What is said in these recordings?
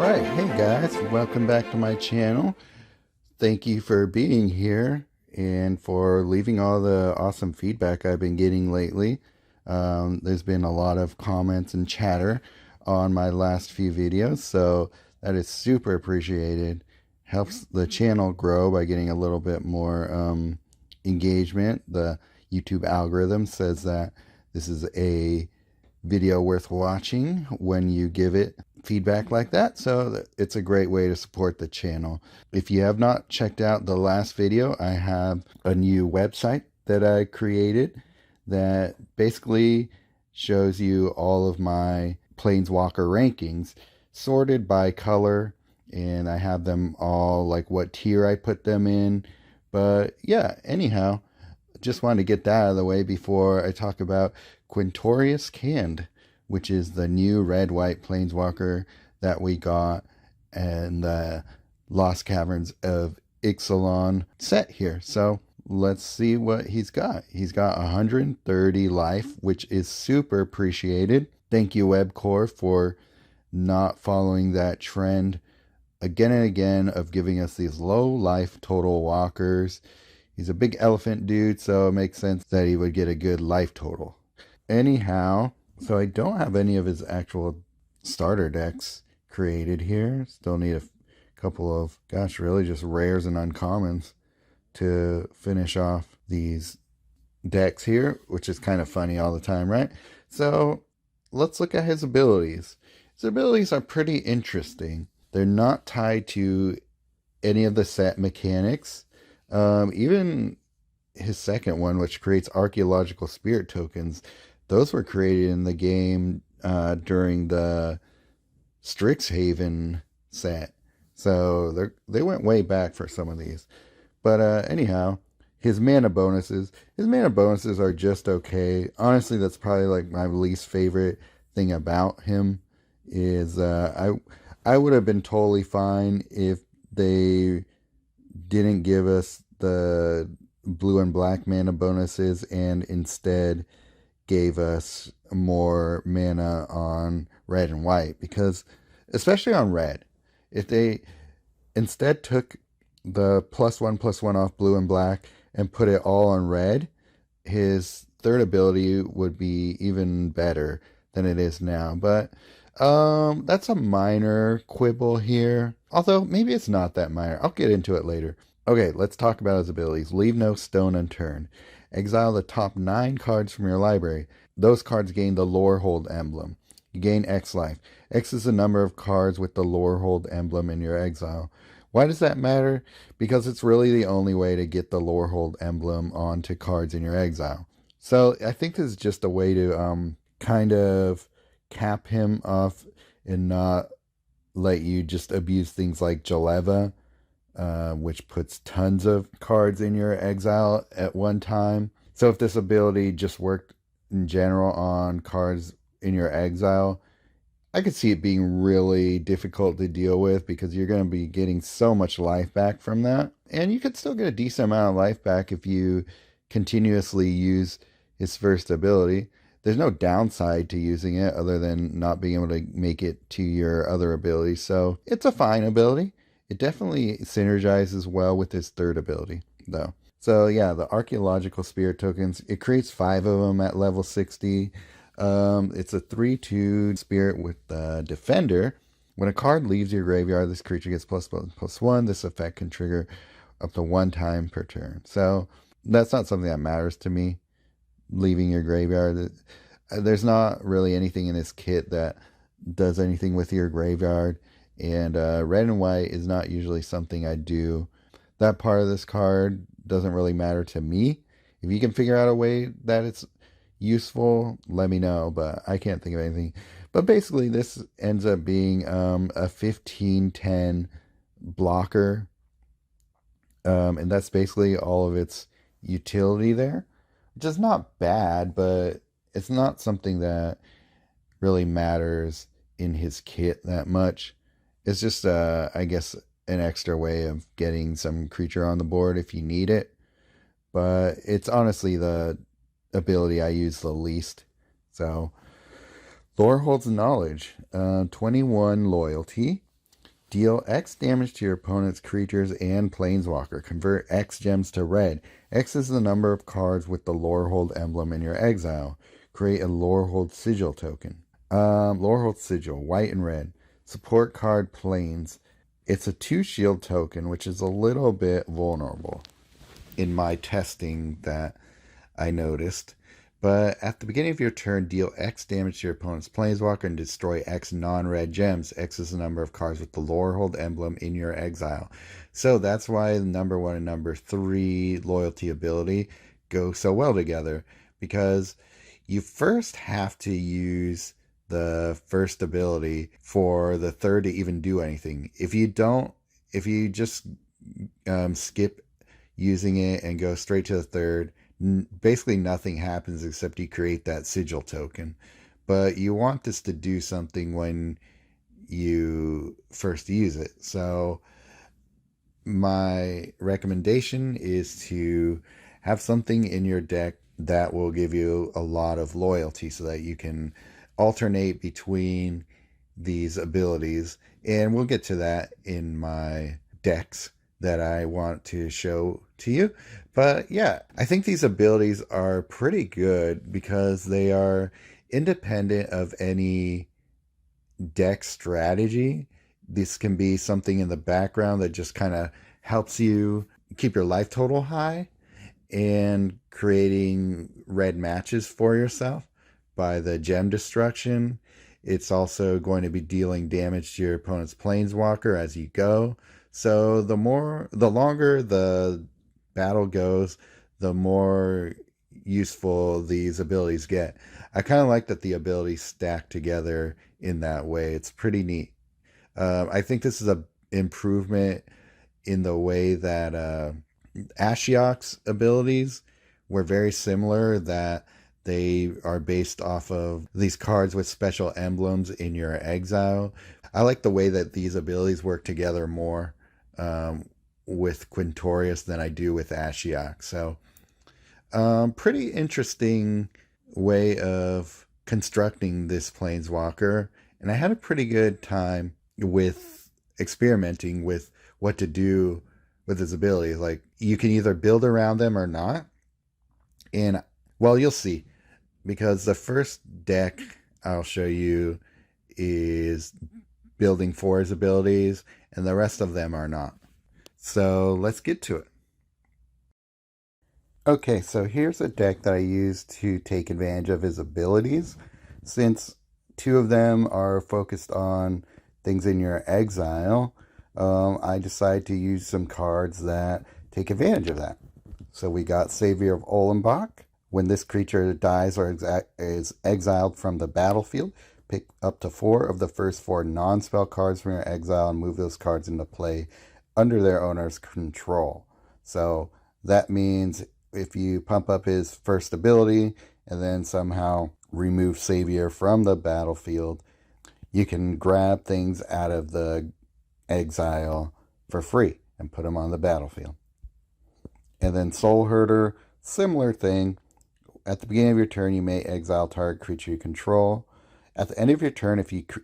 Alright, hey guys, welcome back to my channel. Thank you for being here and for leaving all the awesome feedback I've been getting lately. There's been a lot of comments and chatter on my last few videos, so that is super appreciated. Helps the channel grow by getting a little bit more engagement. The YouTube algorithm says that this is a video worth watching when you give it feedback like that, so it's a great way to support the channel. If you have not checked out the last video, I have a new website that I created that basically shows you all of my Planeswalker rankings sorted by color, and I have them all like what tier I put them in. But yeah, anyhow, just wanted to get that out of the way before I talk about Quintorius Canned, which is the new red-white Planeswalker that we got in the Lost Caverns of Ixalan set here. So let's see what he's got. He's got 130 life, which is super appreciated. Thank you, Webcore, for not following that trend again and again of giving us these low life total walkers. He's a big elephant dude, so it makes sense that he would get a good life total. Anyhow, so I don't have any of his actual starter decks created here. Still need a couple of, gosh, really just rares and uncommons to finish off these decks here, which is kind of funny all the time, right? So let's look at his abilities. His abilities are pretty interesting. They're not tied to any of the set mechanics. Even his second one, which creates archaeological spirit tokens, those were created in the game during the Strixhaven set. So they went way back for some of these. But anyhow, his mana bonuses. His mana bonuses are just okay. Honestly, that's probably like my least favorite thing about him. Is I would have been totally fine if they didn't give us the blue and black mana bonuses and instead gave us more mana on red and white, because especially on red, if they instead took the +1/+1 off blue and black and put it all on red, his third ability would be even better than it is now. But that's a minor quibble here, although maybe it's not that minor. I'll get into it later. Okay, let's talk about his abilities. Leave no stone unturned. Exile the top 9 cards from your library. Those cards gain the Lorehold emblem. You gain X life. X is the number of cards with the Lorehold emblem in your exile. Why does that matter? Because it's really the only way to get the Lorehold emblem onto cards in your exile. So I think this is just a way to kind of cap him off and not let you just abuse things like Jaleva, which puts tons of cards in your exile at one time. So if this ability just worked in general on cards in your exile, I could see it being really difficult to deal with, because you're going to be getting so much life back from that. And you could still get a decent amount of life back if you continuously use his first ability. There's no downside to using it other than not being able to make it to your other abilities. So it's a fine ability. It definitely synergizes well with his third ability, though. So yeah, the archaeological spirit tokens, it creates 5 of them at level 60. It's a 3/2 spirit with defender. When a card leaves your graveyard, this creature gets +1/+1. This effect can trigger up to 1 time per turn. So that's not something that matters to me, leaving your graveyard. There's not really anything in this kit that does anything with your graveyard. And red and white is not usually something I do. That part of this card doesn't really matter to me. If you can figure out a way that it's useful, let me know, but I can't think of anything. But basically this ends up being a 15/10 blocker, and that's basically all of its utility there, which is not bad, but it's not something that really matters in his kit that much. It's just, I guess, an extra way of getting some creature on the board if you need it. But it's honestly the ability I use the least. So, Lorehold's Knowledge. 21 loyalty. Deal X damage to your opponent's creatures and Planeswalker. Convert X gems to red. X is the number of cards with the Lorehold emblem in your exile. Create a Lorehold Sigil token. Lorehold Sigil, white and red. Support card Planes. It's a 2 shield token, which is a little bit vulnerable in my testing that I noticed. But at the beginning of your turn, deal X damage to your opponent's Planeswalker and destroy X non-red gems. X is the number of cards with the Lorehold emblem in your exile. So that's why number 1 and number 3 loyalty ability go so well together. Because you first have to use the first ability for the third to even do anything. If you just skip using it and go straight to the third, basically nothing happens except you create that sigil token. But you want this to do something when you first use it. So my recommendation is to have something in your deck that will give you a lot of loyalty so that you can alternate between these abilities. And we'll get to that in my decks that I want to show to you. But yeah, I think these abilities are pretty good because they are independent of any deck strategy. This can be something in the background that just kind of helps you keep your life total high and creating red matches for yourself by the gem destruction. It's also going to be dealing damage to your opponent's Planeswalker as you go. So the longer the battle goes, the more useful these abilities get. I kind of like that the abilities stack together in that way. It's pretty neat. I think this is an improvement in the way that Ashiok's abilities were very similar, that they are based off of these cards with special emblems in your exile. I like the way that these abilities work together more with Quintorius than I do with Ashiok. So pretty interesting way of constructing this Planeswalker. And I had a pretty good time with experimenting with what to do with his abilities. Like, you can either build around them or not. And, well, you'll see. Because the first deck I'll show you is building for his abilities, and the rest of them are not. So let's get to it. Okay, so here's a deck that I used to take advantage of his abilities. Since 2 of them are focused on things in your exile, I decided to use some cards that take advantage of that. So we got Savior of Ollenbach. When this creature dies or is exiled from the battlefield, pick up to 4 of the first 4 non-spell cards from your exile and move those cards into play under their owner's control. So that means if you pump up his first ability and then somehow remove Savior from the battlefield, you can grab things out of the exile for free and put them on the battlefield. And then Soul Herder, similar thing. At the beginning of your turn, you may exile target creature you control. At the end of your turn,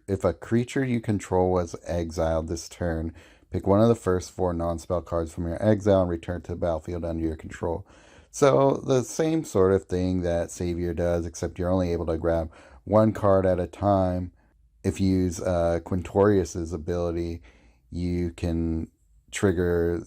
if a creature you control was exiled this turn, pick one of the first 4 non-spell cards from your exile and return to the battlefield under your control. So the same sort of thing that Savior does, except you're only able to grab 1 card at a time. If you use Quintorius's ability, you can trigger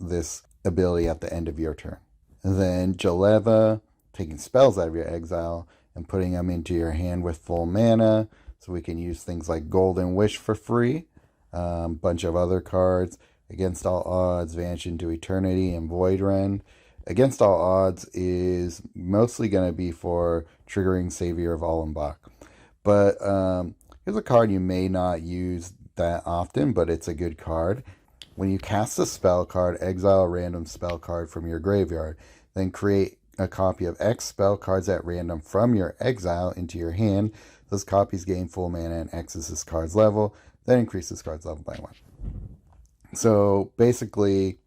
this ability at the end of your turn. And then Jaleva, taking spells out of your exile and putting them into your hand with full mana, so we can use things like Golden Wish for free, bunch of other cards, Against All Odds, Vanish into Eternity, and Void Rend. Against All Odds is mostly going to be for triggering Savior of Ollenbach. But here's a card you may not use that often, but it's a good card. When you cast a spell card, exile a random spell card from your graveyard. Then create a copy of X spell cards at random from your exile into your hand. Those copies gain full mana and X is this card's level. Then increase this card's level by 1. So basically,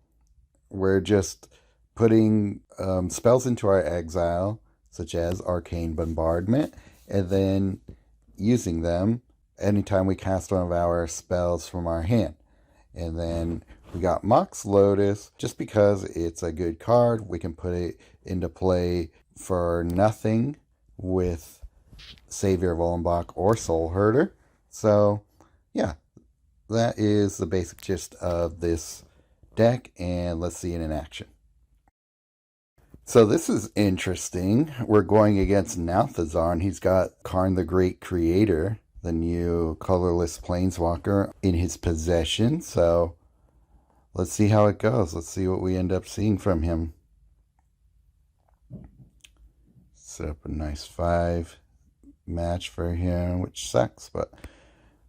we're just putting spells into our exile, such as Arcane Bombardment, and then using them anytime we cast one of our spells from our hand. And then we got Mox Lotus. Just because it's a good card, we can put it into play for nothing with Savior of Ollenbach or Soul Herder. So, yeah, that is the basic gist of this deck, and let's see it in action. So this is interesting. We're going against Nalthazar, and he's got Karn the Great Creator, the new colorless Planeswalker, in his possession. So let's see how it goes. Let's see what we end up seeing from him. Set up a nice 5 match for him, which sucks, but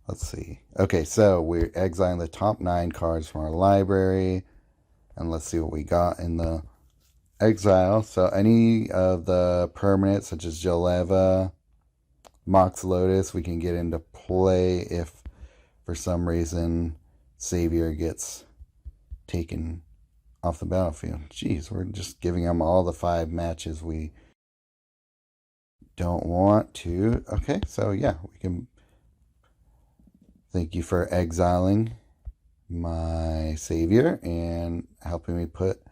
let's see. Okay, so we're exiling the top 9 cards from our library, and let's see what we got in the exile. So any of the permanents such as Jaleva, Mox Lotus, we can get into play if for some reason Savior gets taken off the battlefield. Jeez, we're just giving them all the 5 matches we don't want to. Okay, so yeah, we can. Thank you for exiling my Savior and helping me put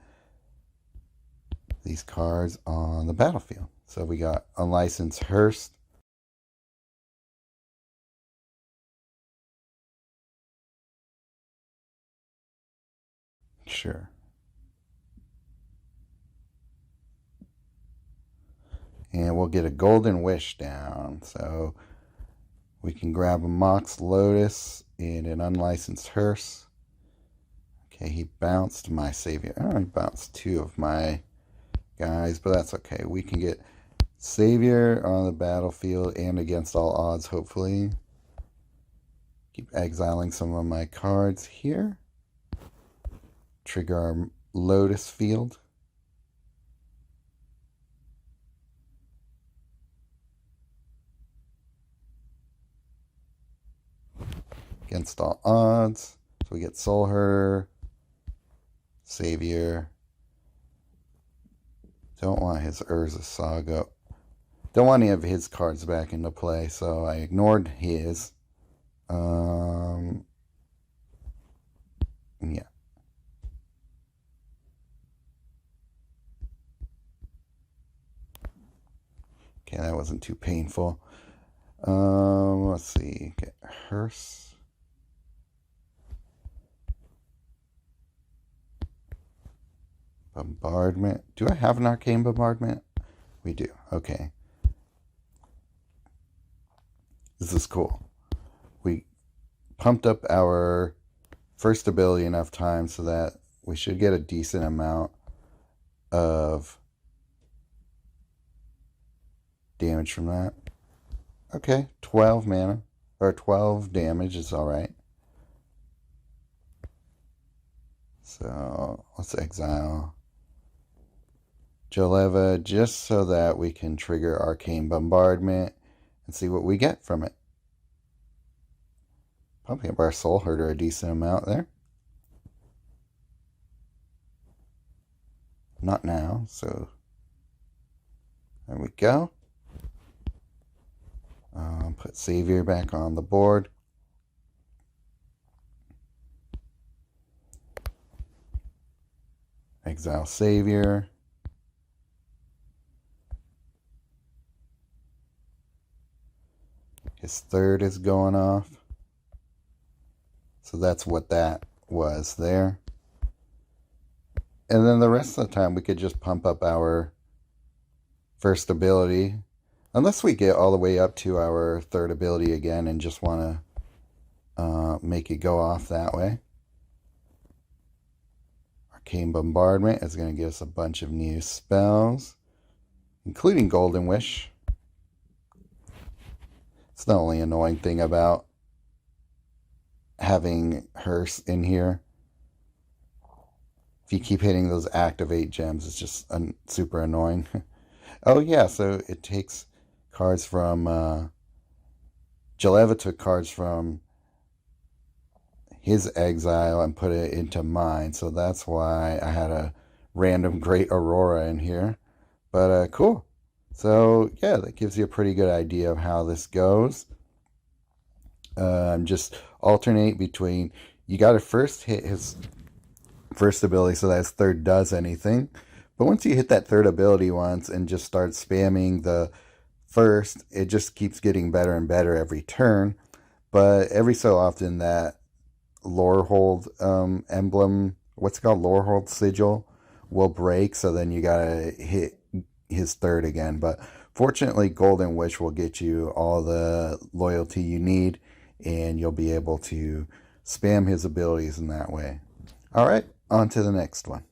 these cards on the battlefield. So we got Unlicensed Hearst. Sure. And we'll get a Golden Wish down. So we can grab a Mox Lotus and an Unlicensed Hearst. Okay, he bounced my Savior. Oh, he bounced 2 of my guys, but that's okay. We can get Savior on the battlefield and against all odds, hopefully. Keep exiling some of my cards here. Trigger our Lotus field. Against all odds. So we get Soul Herder, Savior. Don't want his Urza Saga. Don't want any of his cards back into play, so I ignored his. Yeah. Okay, that wasn't too painful. Let's see. Get Hearst. Bombardment. Do I have an Arcane Bombardment? We do. Okay. This is cool. We pumped up our first ability enough time so that we should get a decent amount of damage from that. Okay, 12 mana, or 12 damage is alright. So, let's exile Jaleva just so that we can trigger Arcane Bombardment and see what we get from it. Pumping up our Soul Herder a decent amount there. Not now, so there we go. Put Savior back on the board. Exile Savior. His 3rd is going off. So that's what that was there. And then the rest of the time we could just pump up our first ability. Unless we get all the way up to our 3rd ability again and just want to make it go off that way. Arcane Bombardment is going to give us a bunch of new spells, including Golden Wish. It's the only annoying thing about having Hearst in here. If you keep hitting those activate gems, it's just super annoying. Oh yeah, so it takes cards from Jaleva took cards from his exile and put it into mine, so that's why I had a random Great Aurora in here. But cool. So yeah, that gives you a pretty good idea of how this goes. Just alternate between you got to first hit his first ability so that his third does anything. But once you hit that third ability once and just start spamming the first, it just keeps getting better and better every turn. But every so often that Lorehold emblem, what's it called, Lorehold sigil, will break. So then you gotta hit his third again. But fortunately, Golden Wish will get you all the loyalty you need, and you'll be able to spam his abilities in that way. All right, on to the next one.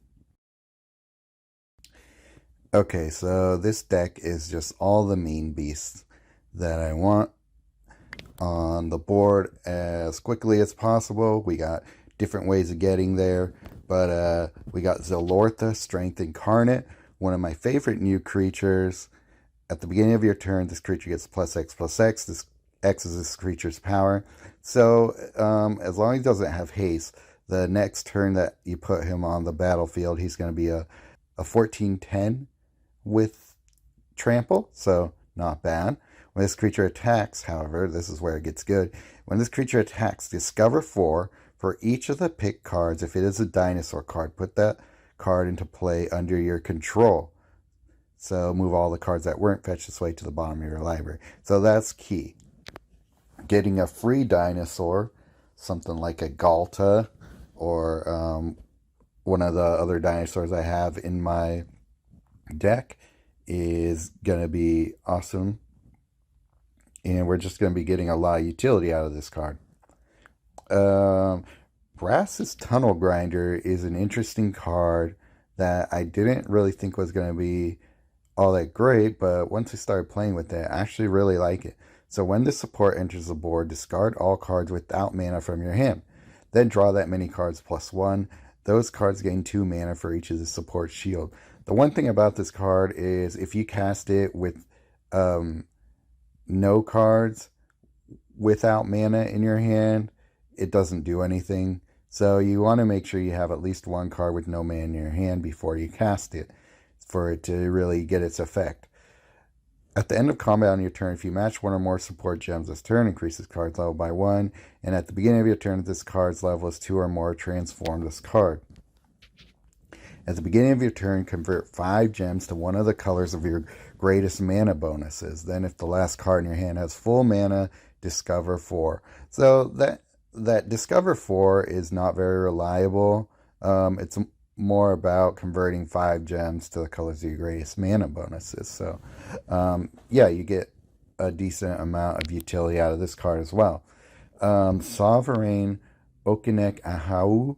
Okay, so this deck is just all the mean beasts that I want on the board as quickly as possible. We got different ways of getting there, but we got Zilortha, Strength Incarnate, one of my favorite new creatures. At the beginning of your turn, this creature gets +X/+X. This X is this creature's power. So as long as he doesn't have haste, the next turn that you put him on the battlefield, he's going to be a 14/10 with trample, so not bad. When this creature attacks, however, this is where it gets good. When this creature attacks, discover 4 for each of the pick cards. If it is a dinosaur card, put that card into play under your control. So move all the cards that weren't fetched this way to the bottom of your library. So that's key. Getting a free dinosaur, something like a Galta or one of the other dinosaurs I have in my deck, is going to be awesome. And we're just going to be getting a lot of utility out of this card. Brass's Tunnel Grinder is an interesting card that I didn't really think was going to be all that great, but once I started playing with it, I actually really like it. So when this support enters the board, discard all cards without mana from your hand. Then draw that many cards +1. Those cards gain 2 mana for each of the support shield. The one thing about this card is if you cast it with no cards without mana in your hand, it doesn't do anything. So you want to make sure you have at least one card with no mana in your hand before you cast it for it to really get its effect. At the end of combat on your turn, if you match one or more support gems this turn, increase this card's level by 1. And at the beginning of your turn, if this card's level is 2 or more, transform this card. At the beginning of your turn, convert 5 gems to one of the colors of your greatest mana bonuses. Then if the last card in your hand has full mana, discover 4. So that discover 4 is not very reliable. It's more about converting 5 gems to the colors of your greatest mana bonuses. So yeah, you get a decent amount of utility out of this card as well. Sovereign Okinek Ahau.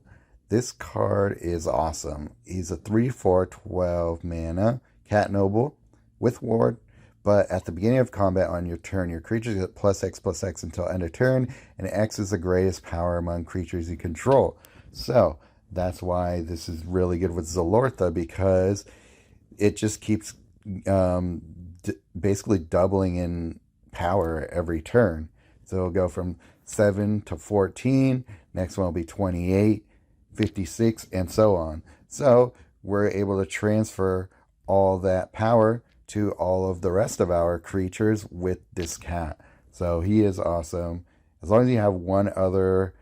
This card is awesome. He's a 3/4 12 mana cat noble with ward, but at the beginning of combat on your turn, your creatures get +X/+X until end of turn, and X is the greatest power among creatures you control. So that's why this is really good with Zilortha, because it just keeps basically doubling in power every turn. So it'll go from 7 to 14, next one will be 28, 56, and so on. So we're able to transfer all that power to all of the rest of our creatures with this cat. So he is awesome. As long as you have one other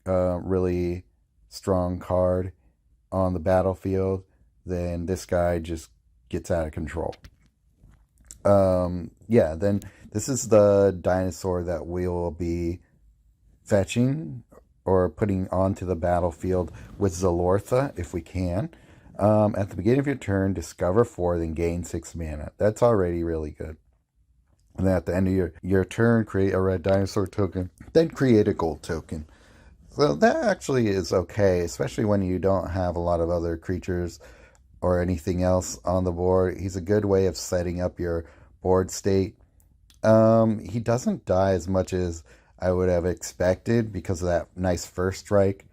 really strong card on the battlefield, then this guy just gets out of control. Yeah, then this is the dinosaur that we will be fetching or putting onto the battlefield with Zilortha if we can. At the beginning of your turn, discover 4, then gain 6 mana. That's already really good. And then at the end of your turn, create a red dinosaur token, then create a gold token. So that actually is okay, especially when you don't have a lot of other creatures or anything else on the board. He's a good way of setting up your board state. He doesn't die as much as I would have expected because of that nice first strike,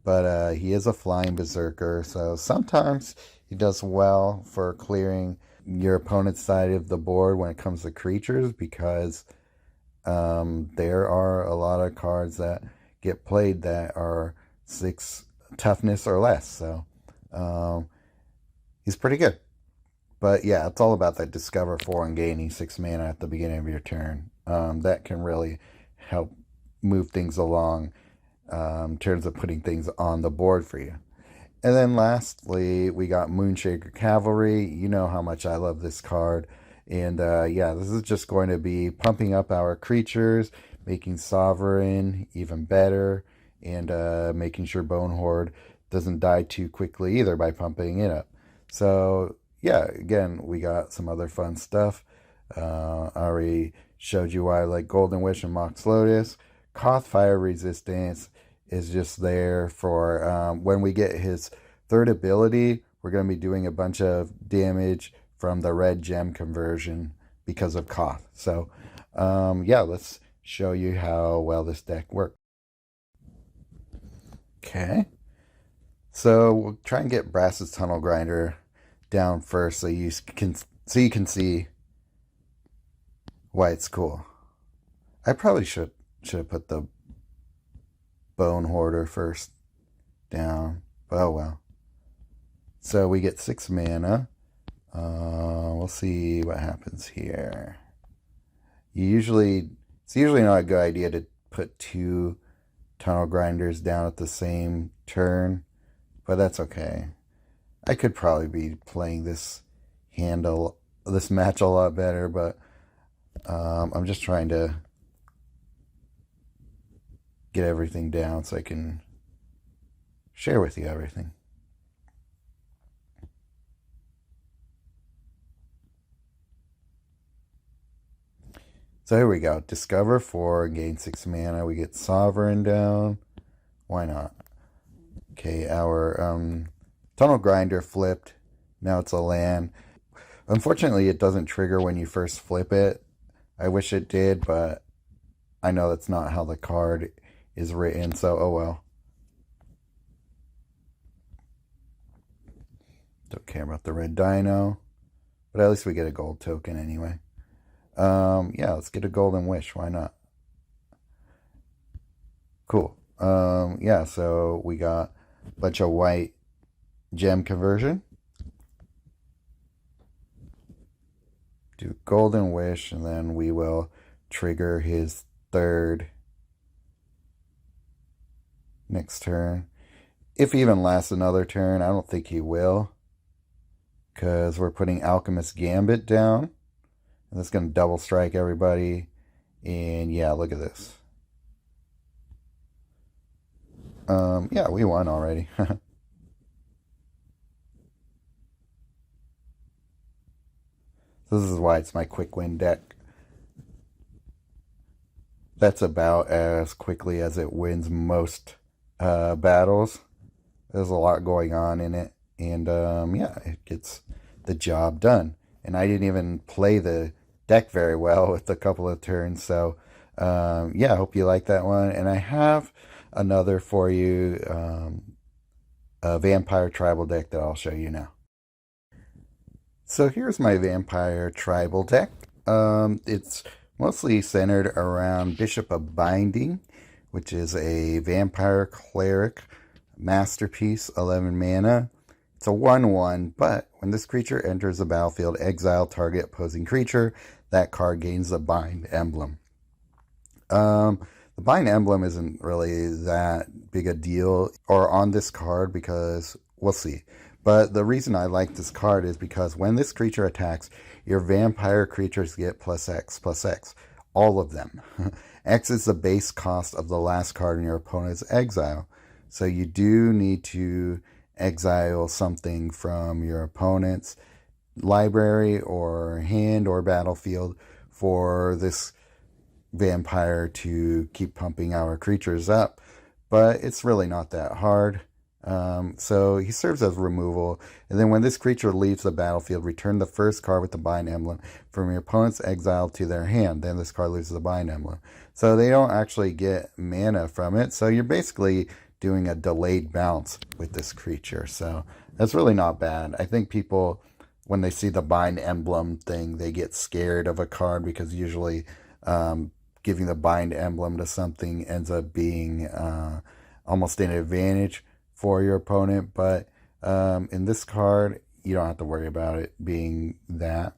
but he is a flying berserker, so sometimes he does well for clearing your opponent's side of the board when it comes to creatures, because there are a lot of cards that get played that are 6 toughness or less, so he's pretty good. But yeah, it's all about that discover 4 and gaining 6 mana at the beginning of your turn. That can really help move things along. in terms of putting things on the board for you. And then lastly, we got Moonshaker Cavalry. You know how much I love this card. And yeah, this is just going to be pumping up our creatures, making Sovereign even better, and making sure Bone Horde doesn't die too quickly either by pumping it up. So yeah, again, we got some other fun stuff. I already showed you why I like Golden Wish and Mox Lotus. Koth Fire Resistance is just there for when we get his third ability, we're going to be doing a bunch of damage from the red gem conversion because of Koth. So yeah, let's show you how well this deck works. Okay, so we'll try and get Brass's Tunnel Grinder down first so you can see why it's cool. I probably should have put the Bone Hoarder first down. Oh well. So we get 6 mana. We'll see what happens here. It's usually not a good idea to put 2 Tunnel Grinders down at the same turn, but that's okay. I could probably be playing this match a lot better, but I'm just trying to get everything down so I can share with you everything. So here we go. Discover 4, gain 6 mana. We get Sovereign down. Why not? Okay, our Tunnel Grinder flipped. Now it's a land. Unfortunately, it doesn't trigger when you first flip it. I wish it did, but I know that's not how the card is written, so oh well. Don't care about the red dino, but at least we get a gold token anyway. Yeah, let's get a Golden Wish. Why not? Cool. Yeah, so we got a bunch of white gem conversion. Do Golden Wish, and then we will trigger his third next turn. If he even lasts another turn, I don't think he will, because we're putting Alchemist Gambit down. And that's going to double strike everybody. And yeah, look at this. Yeah, we won already. This is why it's my quick win deck. That's about as quickly as it wins most battles. There's a lot going on in it. And yeah, it gets the job done. And I didn't even play the deck very well with a couple of turns. So yeah, I hope you like that one. And I have another for you, a Vampire Tribal deck that I'll show you now. So here's my Vampire Tribal deck. It's mostly centered around Bishop of Binding, which is a Vampire Cleric masterpiece, 11 mana. It's a 1/1, but when this creature enters the battlefield, exile target opposing creature. That card gains the Bind emblem. The Bind emblem isn't really that big a deal or on this card because we'll see. But the reason I like this card is because when this creature attacks, your vampire creatures get +X+X. All of them. X is the base cost of the last card in your opponent's exile. So you do need to exile something from your opponent's library or hand or battlefield for this vampire to keep pumping our creatures up. But it's really not that hard. So he serves as removal, and then when this creature leaves the battlefield, return the first card with the Bind emblem from your opponent's exile to their hand. Then this card loses the Bind emblem. So they don't actually get mana from it, so you're basically doing a delayed bounce with this creature. So that's really not bad. I think people, when they see the Bind emblem thing, they get scared of a card because usually giving the Bind emblem to something ends up being almost an advantage for your opponent, but in this card you don't have to worry about it being that.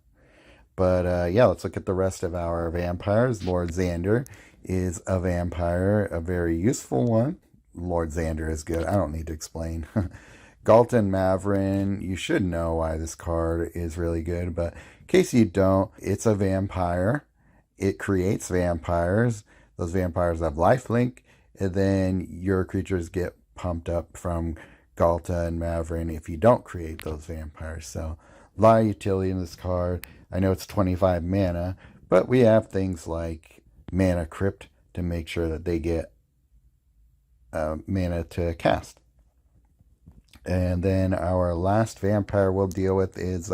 But yeah, let's look at the rest of our vampires. Lord Xander is a vampire, a very useful one. Lord Xander is good. I don't need to explain. Galton Mavrin, you should know why this card is really good, but in case you don't, it's a vampire. It creates vampires. Those vampires have lifelink, and then your creatures get pumped up from Galta and Mavrin if you don't create those vampires. So a lot of utility in this card. I know it's 25 mana, but we have things like Mana Crypt to make sure that they get mana to cast. And then our last vampire we'll deal with is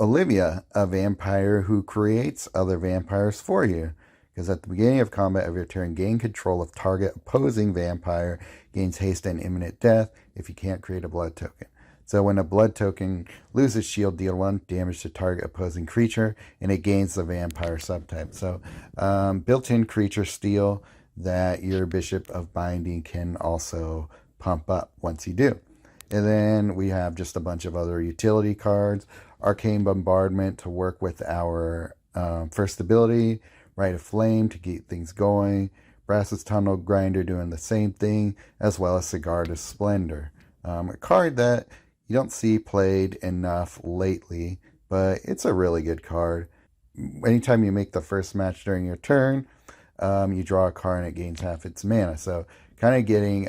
Olivia, a vampire who creates other vampires for you. Because at the beginning of combat of your turn, gain control of target opposing vampire, gains haste and imminent death if you can't create a blood token. So when a blood token loses shield, deal 1 damage to target opposing creature, and it gains the vampire subtype. So built-in creature steal that your Bishop of Binding can also pump up once you do. And then we have just a bunch of other utility cards. Arcane Bombardment to work with our first ability. Rite of Flame to keep things going. Brass's Tunnel Grinder doing the same thing, as well as Sigarda's Splendor. A card that you don't see played enough lately, but it's a really good card. Anytime you make the first match during your turn, you draw a card and it gains half its mana. So kind of getting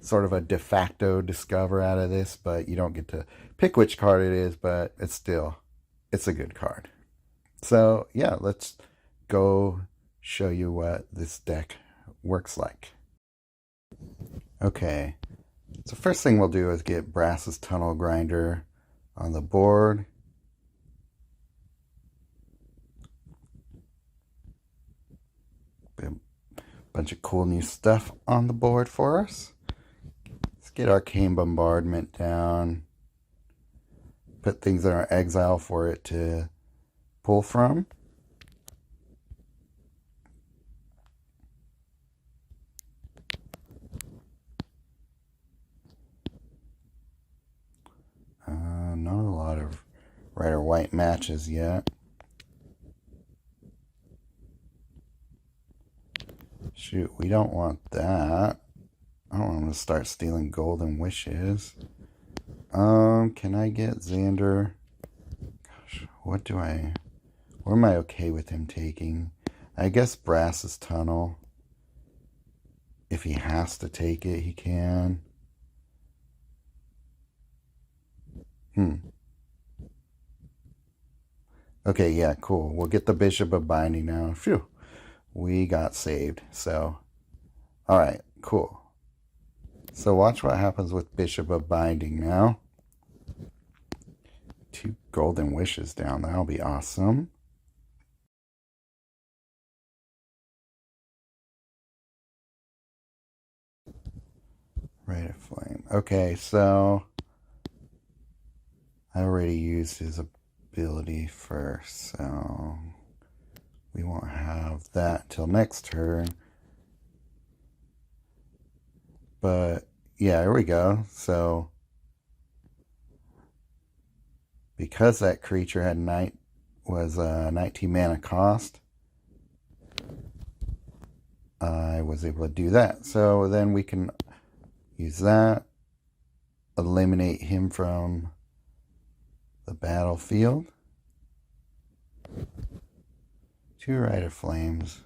sort of a de facto discover out of this, but you don't get to pick which card it is, but it's a good card. So yeah, let's go show you what this deck works like. Okay, so first thing we'll do is get Brass's Tunnel Grinder on the board. A bunch of cool new stuff on the board for us. Let's get Arcane Bombardment down. Put things in our exile for it to pull from. Not a lot of red or white matches yet. Shoot, we don't want that. I don't want to start stealing Golden Wishes. Can I get Xander? Gosh, what am I okay with him taking? I guess Brass's Tunnel. If he has to take it, he can. Okay, yeah, cool. We'll get the Bishop of Binding now. Phew. We got saved. So, alright, cool. So watch what happens with Bishop of Binding now. 2 Golden Wishes down. That'll be awesome. Rite of Flame. Okay, so I already used his ability first, so we won't have that till next turn. But yeah, here we go. So because that creature had 19 mana cost, I was able to do that. So then we can use that, eliminate him from the battlefield. 2 Rite of Flames.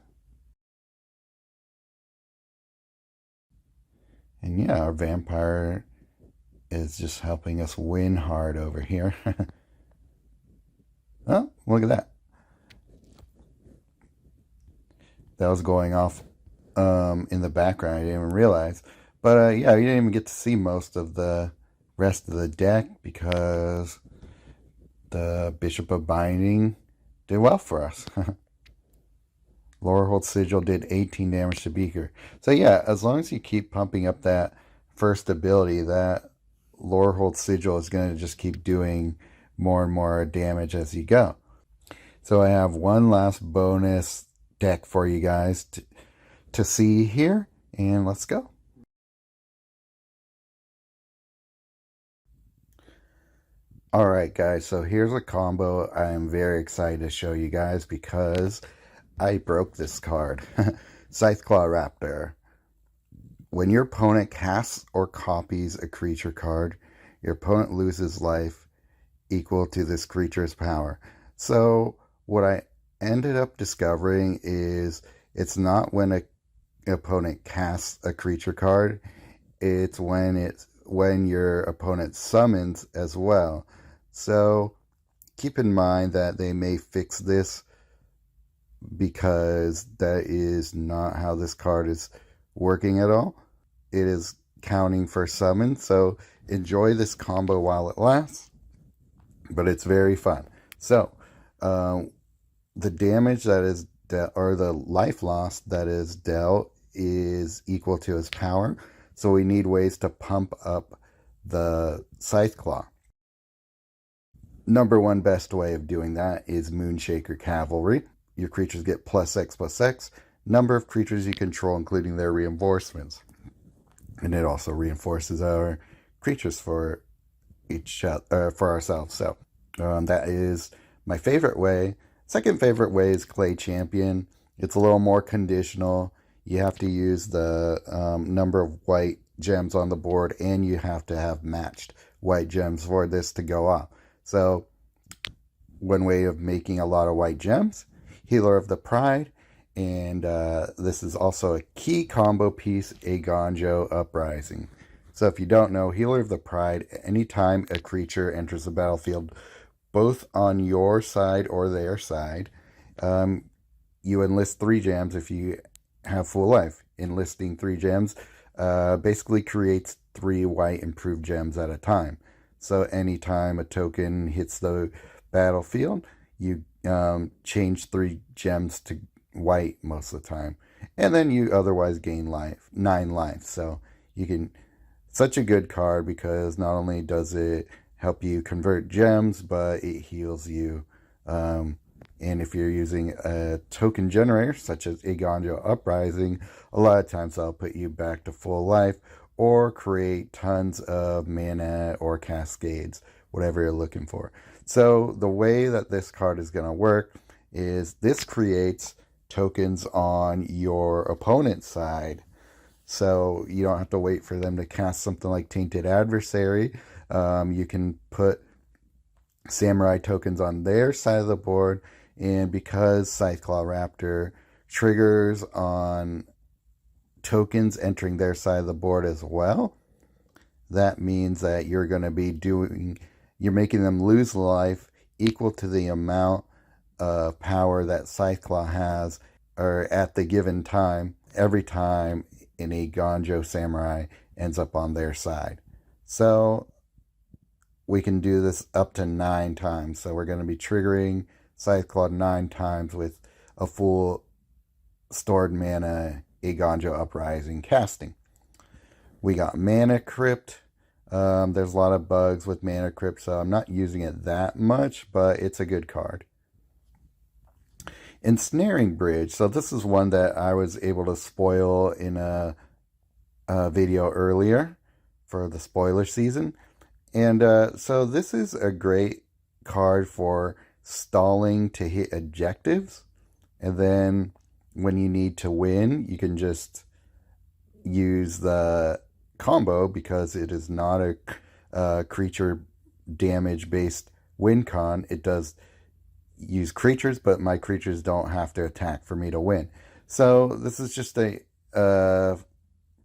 And yeah, our vampire is just helping us win hard over here. Oh, look at that. That was going off in the background. I didn't even realize. But yeah, you didn't even get to see most of the rest of the deck because the Bishop of Binding did well for us. Lorehold Sigil did 18 damage to Beaker. So yeah, as long as you keep pumping up that first ability, that Lorehold Sigil is going to just keep doing more and more damage as you go. So I have one last bonus deck for you guys to see here, and let's go. Alright guys, so here's a combo I am very excited to show you guys because I broke this card. Scytheclaw Raptor. When your opponent casts or copies a creature card, your opponent loses life equal to this creature's power. So what I ended up discovering is it's not when an opponent casts a creature card, it's when your opponent summons as well. So keep in mind that they may fix this, because that is not how this card is working at all. It is counting for summon, so enjoy this combo while it lasts, but it's very fun. So the damage that is or the life loss that is dealt is equal to his power, so we need ways to pump up the Scytheclaw. Number one best way of doing that is Moonshaker Cavalry. Your creatures get +X/+X, number of creatures you control, including their reinforcements. And it also reinforces our creatures for ourselves. So that is my favorite way. Second favorite way is Clay Champion. It's a little more conditional. You have to use the number of white gems on the board, and you have to have matched white gems for this to go off. So one way of making a lot of white gems, Healer of the Pride, and this is also a key combo piece, Eiganjo Uprising. So if you don't know, Healer of the Pride, anytime a creature enters the battlefield, both on your side or their side, you enlist 3 gems if you have full life. Enlisting 3 gems basically creates 3 white improved gems at a time. So anytime a token hits the battlefield, you change 3 gems to white most of the time, and then you otherwise gain 9 life. So you can, such a good card, because not only does it help you convert gems, but it heals you. And if you're using a token generator such as Eiganjo Uprising, a lot of times that'll put you back to full life or create tons of mana or cascades, whatever you're looking for. So the way that this card is going to work is this creates tokens on your opponent's side. So you don't have to wait for them to cast something like Tainted Adversary. You can put Samurai tokens on their side of the board, and because Scytheclaw Raptor triggers on tokens entering their side of the board as well, that means that you're going to be you're making them lose life equal to the amount of power that Scytheclaw has, or at the given time, every time an Eiganjo Samurai ends up on their side. So we can do this up to 9 times. So we're going to be triggering Scytheclaw 9 times with a full stored mana Eiganjo Uprising casting. We got Mana Crypt. There's a lot of bugs with Mana Crypt, so I'm not using it that much, but it's a good card. Ensnaring Bridge. So this is one that I was able to spoil in a video earlier for the spoiler season. And so this is a great card for stalling to hit objectives. And then when you need to win, you can just use the combo, because it is not a creature damage based win con. It does use creatures, but my creatures don't have to attack for me to win. So this is just a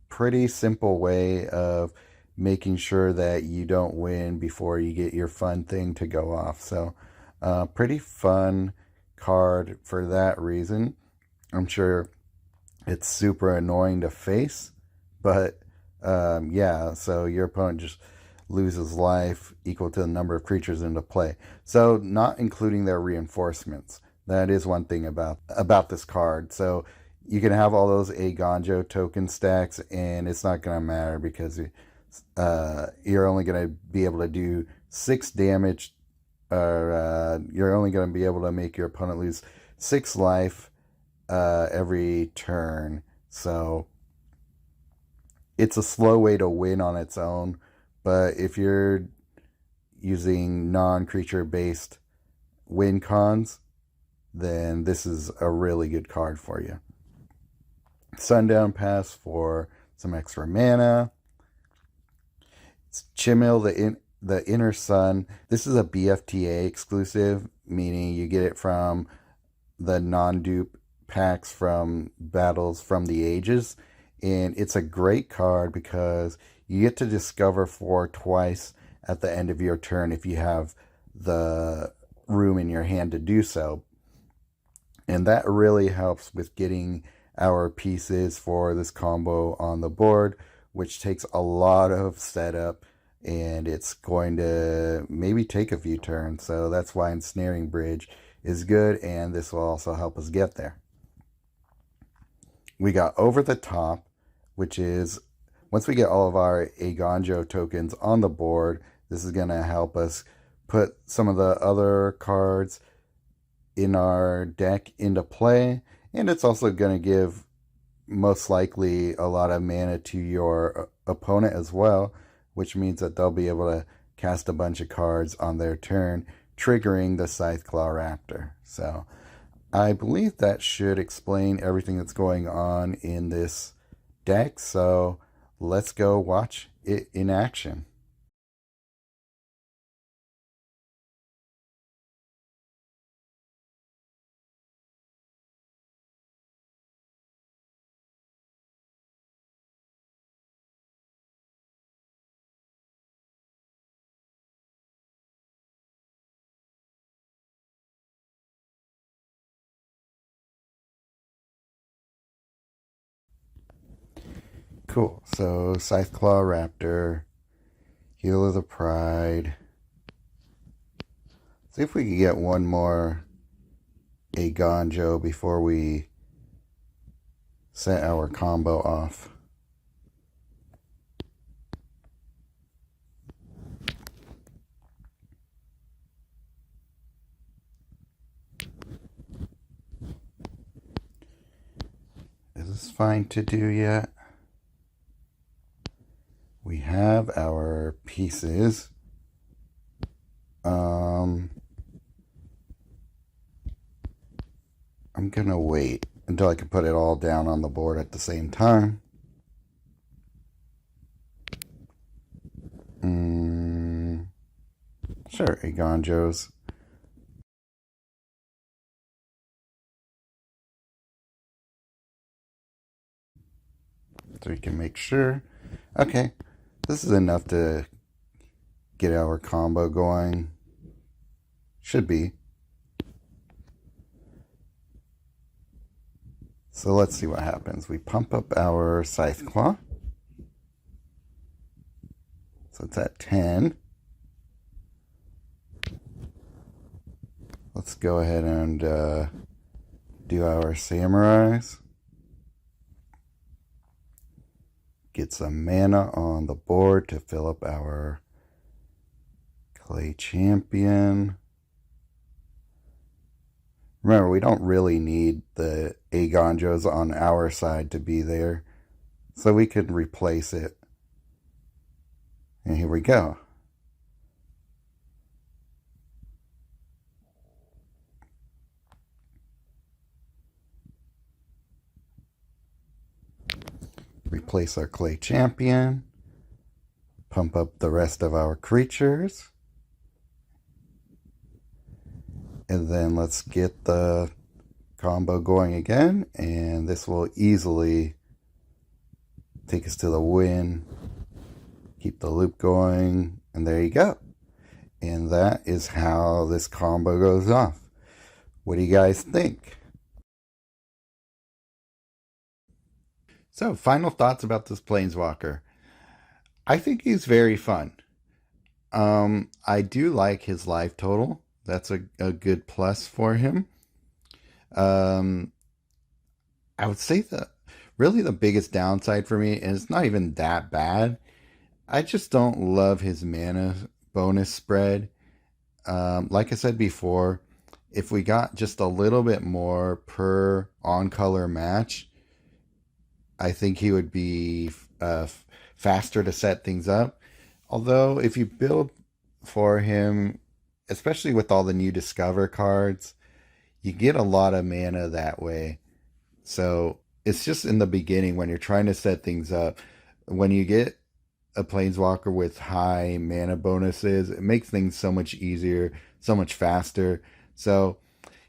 pretty simple way of making sure that you don't win before you get your fun thing to go off. So pretty fun card for that reason. I'm sure it's super annoying to face, but yeah, so your opponent just loses life equal to the number of creatures into play. So not including their reinforcements. That is one thing about this card. So you can have all those Eiganjo token stacks, and it's not going to matter, because you're only going to be able to do 6 damage, or you're only going to be able to make your opponent lose 6 life every turn. So it's a slow way to win on its own, but if you're using non-creature based win cons, then this is a really good card for you. Sundown Pass for some extra mana. It's Chimil, the Inner Sun. This is a BFTA exclusive, meaning you get it from the non-dupe packs from Battles from the Ages. And it's a great card because you get to discover 4 twice at the end of your turn if you have the room in your hand to do so. And that really helps with getting our pieces for this combo on the board, which takes a lot of setup, and it's going to maybe take a few turns. So that's why Ensnaring Bridge is good, and this will also help us get there. We got Over the Top, which is, once we get all of our Eiganjo tokens on the board, this is going to help us put some of the other cards in our deck into play, and it's also going to give most likely a lot of mana to your opponent as well, which means that they'll be able to cast a bunch of cards on their turn, triggering the Scytheclaw Raptor. So I believe that should explain everything that's going on in this deck, so let's go watch it in action. Cool. So Scytheclaw Raptor, Heel of the Pride. See if we can get one more Eiganjo before we set our combo off. Is this fine to do yet? We have our pieces. I'm gonna wait until I can put it all down on the board at the same time. Sure, Eiganjos. So we can make sure. Okay, this is enough to get our combo going. Should be. So let's see what happens. We pump up our Scytheclaw. So it's at 10. Let's go ahead and do our Samurais. Get some mana on the board to fill up our Clay Champion. Remember, we don't really need the Eiganjos on our side to be there, so we could replace it. And here we go. Replace our Clay Champion. Pump up the rest of our creatures. And then let's get the combo going again, and this will easily take us to the win. Keep the loop going, and there you go. And that is how this combo goes off. What do you guys think? So, final thoughts about this Planeswalker. I think he's very fun. I do like his life total. That's a good plus for him. I would say that really the biggest downside for me, and it's not even that bad, I just don't love his mana bonus spread. Like I said before, if we got just a little bit more per on-color match, I think he would be faster to set things up. Although, if you build for him, especially with all the new Discover cards, you get a lot of mana that way. So it's just in the beginning when you're trying to set things up. When you get a planeswalker with high mana bonuses, it makes things so much easier, so much faster. So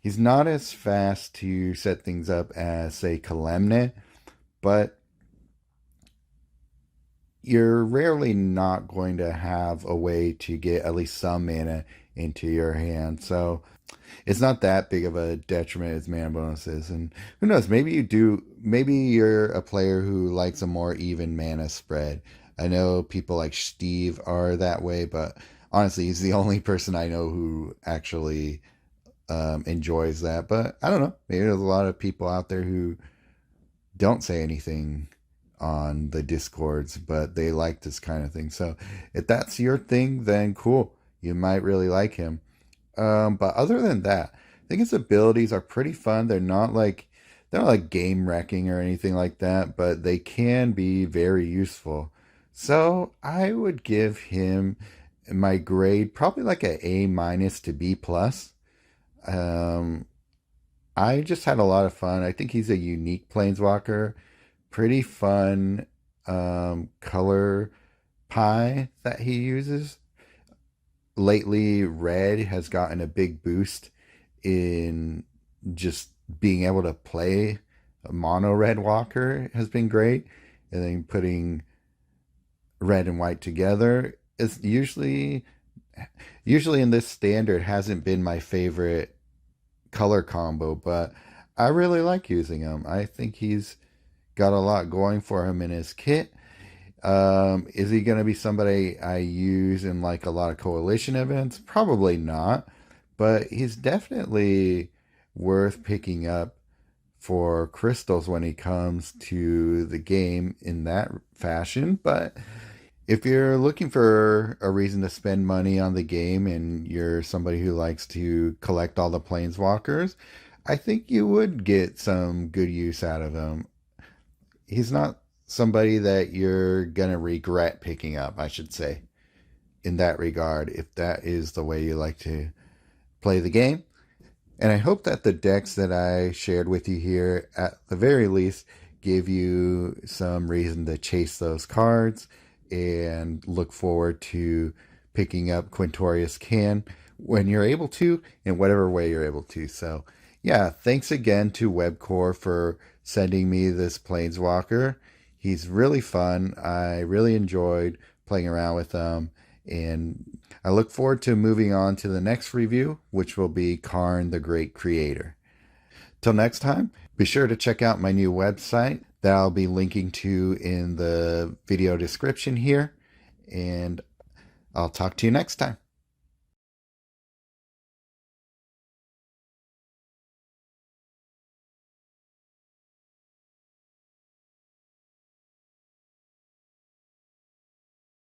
he's not as fast to set things up as, say, Kalemne, but you're rarely not going to have a way to get at least some mana into your hand. So it's not that big of a detriment as mana bonuses. And who knows, maybe you do, maybe you're a player who likes a more even mana spread. I know people like Steve are that way, but honestly, he's the only person I know who actually enjoys that. But I don't know, maybe there's a lot of people out there who don't say anything on the discords, but they like this kind of thing. So if that's your thing, then cool, you might really like him. But other than that, I think his abilities are pretty fun. They're not like game wrecking or anything like that, but they can be very useful. So I would give him my grade probably like a A minus to B plus. Um, I just had a lot of fun. I think he's a unique planeswalker. Pretty fun color pie that he uses. Lately, red has gotten a big boost in just being able to play a mono red walker has been great. And then putting red and white together is usually in this standard hasn't been my favorite color combo, but I really like using him. I think he's got a lot going for him in his kit. Is he going to be somebody I use in like a lot of coalition events? Probably not, but he's definitely worth picking up for crystals when he comes to the game in that fashion. But if you're looking for a reason to spend money on the game and you're somebody who likes to collect all the planeswalkers, I think you would get some good use out of him. He's not somebody that you're going to regret picking up, I should say, in that regard, if that is the way you like to play the game. And I hope that the decks that I shared with you here, at the very least, give you some reason to chase those cards and look forward to picking up Quintorius Can when you're able to, in whatever way you're able to. So, yeah, thanks again to Webcore for sending me this Planeswalker. He's really fun. I really enjoyed playing around with him. And I look forward to moving on to the next review, which will be Karn the Great Creator. Till next time, be sure to check out my new website that I'll be linking to in the video description here. And I'll talk to you next time.